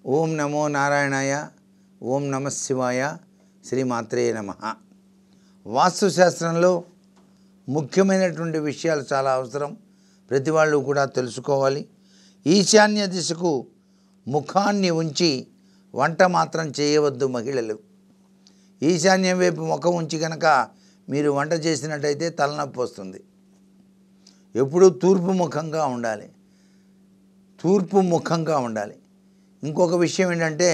ఓం నమో నారాయణాయ, ఓం నమ శివాయ, శ్రీమాత్రే నమః. వాస్తుశాస్త్రంలో ముఖ్యమైనటువంటి విషయాలు చాలా అవసరం, ప్రతి వాళ్ళు కూడా తెలుసుకోవాలి. ఈశాన్య దిశకు ముఖాన్ని ఉంచి వంట మాత్రం చేయవద్దు మహిళలు. ఈశాన్యం వైపు ముఖం ఉంచి కనుక మీరు వంట చేసినట్టయితే తలనొప్పి వస్తుంది. ఎప్పుడూ తూర్పు ముఖంగా ఉండాలి, తూర్పు ముఖంగా ఉండాలి. ఇంకొక విషయం ఏంటంటే,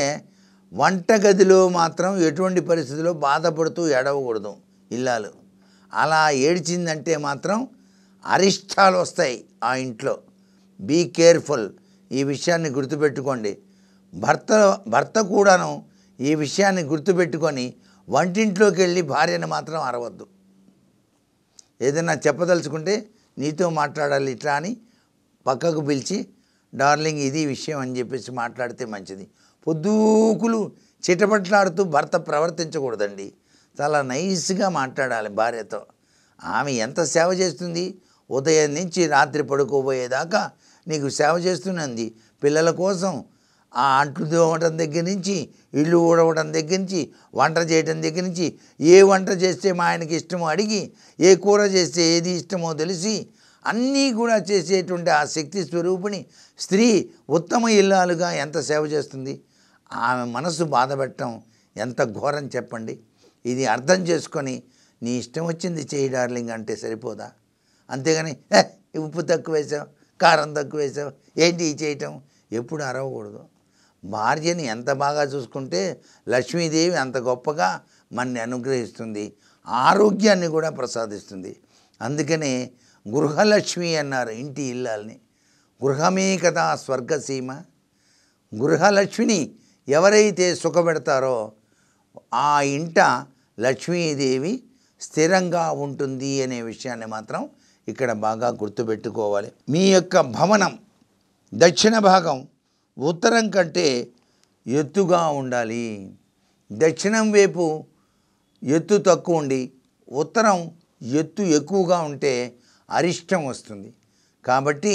వంటగదిలో మాత్రం ఎటువంటి పరిస్థితుల్లో బాధపడుతూ ఏడవకూడదు ఇల్లాలు. అలా ఏడ్చిందంటే మాత్రం అరిష్టాలు వస్తాయి ఆ ఇంట్లో. బీ కేర్ఫుల్, ఈ విషయాన్ని గుర్తుపెట్టుకోండి. భర్త కూడాను ఈ విషయాన్ని గుర్తుపెట్టుకొని వంటింట్లోకి వెళ్ళి భార్యను మాత్రం అరవద్దు. ఏదైనా చెప్పదలుచుకుంటే నీతో మాట్లాడాలి ఇట్లా అని పక్కకు పిలిచి, డార్లింగ్ ఇది విషయం అని చెప్పేసి మాట్లాడితే మంచిది. పొద్దుకులు చిటపట్లాడుతూ భర్త ప్రవర్తించకూడదండి. చాలా నైస్గా మాట్లాడాలి భార్యతో. ఆమె ఎంత సేవ చేస్తుంది, ఉదయం నుంచి రాత్రి పడుకోబోయేదాకా నీకు సేవ చేస్తున్నది. పిల్లల కోసం ఆ అంట్లు తోమడం దగ్గర నుంచి, ఇల్లు ఊడవడం దగ్గర నుంచి, వంట చేయడం దగ్గర నుంచి, ఏ వంట చేస్తే మా ఆయనకి ఇష్టమో అడిగి, ఏ కూర చేస్తే ఏది ఇష్టమో తెలిసి అన్నీ కూడా చేసేటువంటి ఆ శక్తి స్వరూపిణి స్త్రీ ఉత్తమ ఇల్లాలుగా ఎంత సేవ చేస్తుంది. ఆమె మనసు బాధపెట్టడం ఎంత ఘోరం చెప్పండి. ఇది అర్థం చేసుకొని నీ ఇష్టం వచ్చింది చేయి డార్లింగ్ అంటే సరిపోదా? అంతేగాని ఉప్పు తక్కువ వేసావు, కారం తక్కువ వేసావు, ఏంటి చేయటం, ఎప్పుడు అరవకూడదు. భార్యని ఎంత బాగా చూసుకుంటే లక్ష్మీదేవి అంత గొప్పగా మనని అనుగ్రహిస్తుంది, ఆరోగ్యాన్ని కూడా ప్రసాదిస్తుంది. అందుకనే గృహలక్ష్మి అన్నారు ఇంటి ఇల్లాల్ని. గృహమే కదా స్వర్గసీమ. గృహలక్ష్మిని ఎవరైతే సుఖపెడతారో ఆ ఇంట లక్ష్మీదేవి స్థిరంగా ఉంటుంది అనే విషయాన్ని మాత్రం ఇక్కడ బాగా గుర్తుపెట్టుకోవాలి. మీ యొక్క భవనం దక్షిణ భాగం ఉత్తరం కంటే ఎత్తుగా ఉండాలి. దక్షిణం వైపు ఎత్తు తక్కువ ఉండి ఉత్తరం ఎత్తు ఎక్కువగా ఉంటే అరిష్టం వస్తుంది. కాబట్టి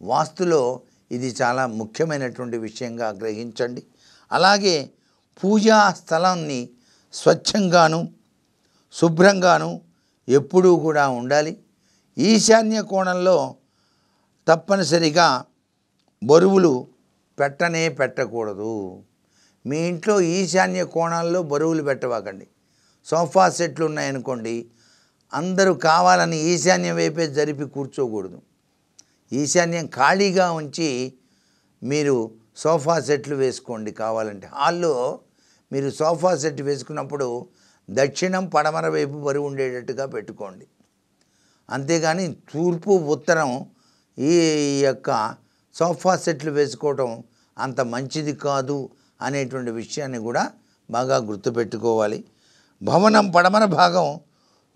వాస్తులో ఇది చాలా ముఖ్యమైనటువంటి విషయంగా గ్రహించండి. అలాగే పూజా స్థలాన్ని స్వచ్ఛంగాను శుభ్రంగాను ఎప్పుడూ కూడా ఉండాలి. ఈశాన్య కోణంలో తప్పనిసరిగా బరువులు పెట్టకూడదు. మీ ఇంట్లో ఈశాన్య కోణాల్లో బరువులు పెట్టవాకండి. సోఫా సెట్లు ఉన్నాయనుకోండి, అందరూ కావాలని ఈశాన్యం వైపే జరిపి కూర్చోకూడదు. ఈశాన్యం ఖాళీగా ఉంచి మీరు సోఫా సెట్లు వేసుకోండి. కావాలంటే హాల్లో మీరు సోఫా సెట్ వేసుకున్నప్పుడు దక్షిణం పడమర వైపు బరువు ఉండేటట్టుగా పెట్టుకోండి. అంతేగాని తూర్పు ఉత్తరం ఈ యొక్క సోఫా సెట్లు వేసుకోవటం అంత మంచిది కాదు అనేటువంటి విషయాన్ని కూడా బాగా గుర్తుపెట్టుకోవాలి. భవనం పడమర భాగం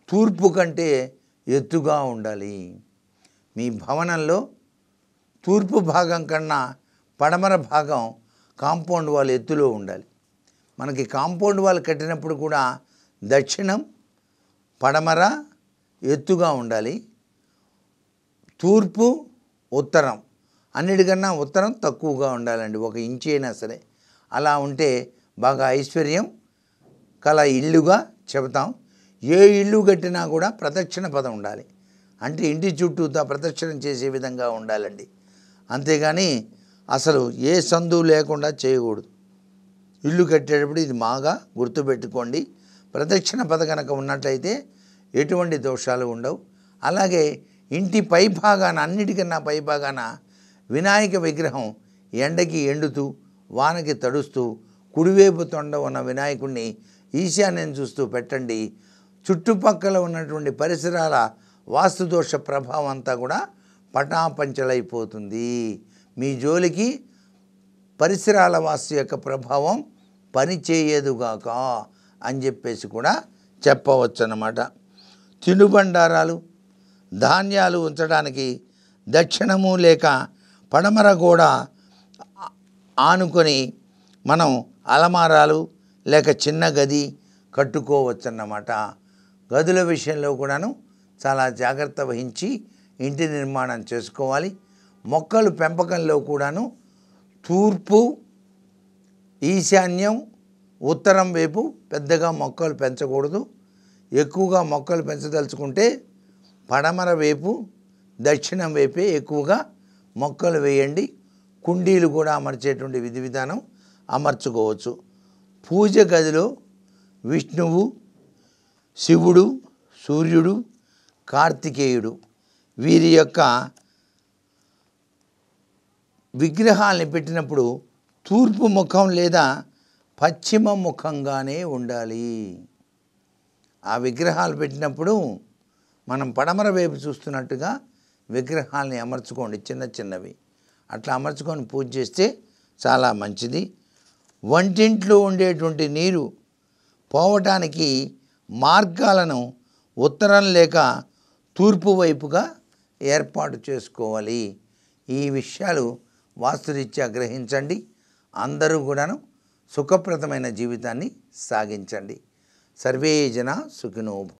తూర్పు కంటే ఎత్తుగా ఉండాలి. మీ భవనంలో తూర్పు భాగం కన్నా పడమర భాగం కాంపౌండ్ వాల్ ఎత్తులో ఉండాలి. మనకి కాంపౌండ్ వాల్ కట్టినప్పుడు కూడా దక్షిణం పడమర ఎత్తుగా ఉండాలి. తూర్పు ఉత్తరం అన్నిటికన్నా ఉత్తరం తక్కువగా ఉండాలండి, 1 ఇంచ్ అయినా సరే. అలా ఉంటే బాగా ఐశ్వర్యం కల ఇల్లుగా చెబుతాం. ఏ ఇల్లు కట్టినా కూడా ప్రదక్షిణ పదం ఉండాలి. అంటే ఇంటి చుట్టూతా ప్రదక్షిణం చేసే విధంగా ఉండాలండి. అంతేగాని అసలు ఏ సందు లేకుండా చేయకూడదు. ఇల్లు కట్టేటప్పుడు ఇది బాగా గుర్తుపెట్టుకోండి. ప్రదక్షిణ పద కనుక ఉన్నట్లయితే ఎటువంటి దోషాలు ఉండవు. అలాగే ఇంటి పైభాగాన, అన్నిటికన్నా పైభాగాన వినాయక విగ్రహం ఎండకి ఎండుతూ వానకి తడుస్తూ కుడివైపు తొండ ఉన్న వినాయకుడిని ఈశాన్యం చూస్తూ పెట్టండి. చుట్టుపక్కల ఉన్నటువంటి పరిసరాల వాస్తుదోష ప్రభావం అంతా కూడా పటాపంచలైపోతుంది. మీ జోలికి పరిసరాల వాస్తు యొక్క ప్రభావం పనిచేయదుగాక అని చెప్పేసి కూడా చెప్పవచ్చు అన్నమాట. తినుబండారాలు ధాన్యాలు ఉంచడానికి దక్షిణము లేక పడమర గోడ ఆనుకొని మనం అలమారాలు లేక చిన్న గది కట్టుకోవచ్చన్నమాట. గదుల విషయంలో కూడాను చాలా జాగ్రత్త వహించి ఇంటి నిర్మాణం చేసుకోవాలి. మొక్కలు పెంపకంలో కూడాను తూర్పు ఈశాన్యం ఉత్తరం వైపు పెద్దగా మొక్కలు పెంచకూడదు. ఎక్కువగా మొక్కలు పెంచదలుచుకుంటే పడమర వైపు దక్షిణం వైపే ఎక్కువగా మొక్కలు వేయండి. కుండీలు కూడా అమర్చేటువంటి విధి విధానం అమర్చుకోవచ్చు. పూజ గదిలో విష్ణువు, శివుడు, సూర్యుడు, కార్తికేయుడు వీరి యొక్క విగ్రహాలని పెట్టినప్పుడు తూర్పు ముఖం లేదా పశ్చిమ ముఖంగానే ఉండాలి. ఆ విగ్రహాలు పెట్టినప్పుడు మనం పడమర వైపు చూస్తున్నట్టుగా విగ్రహాలని అమర్చుకోండి, చిన్న చిన్నవి అట్లా అమర్చుకొని పూజ చేస్తే చాలా మంచిది. వంటింట్లో ఉండేటువంటి నీరు పోవటానికి మార్గాలను ఉత్తరం లేక తూర్పు వైపుగా ఏర్పాటు చేసుకోవాలి. ఈ విషయాలు వాస్తురీత్యా గ్రహించండి. అందరూ కూడాను సుఖప్రదమైన జీవితాన్ని సాగించండి. సర్వే జనా సుఖినో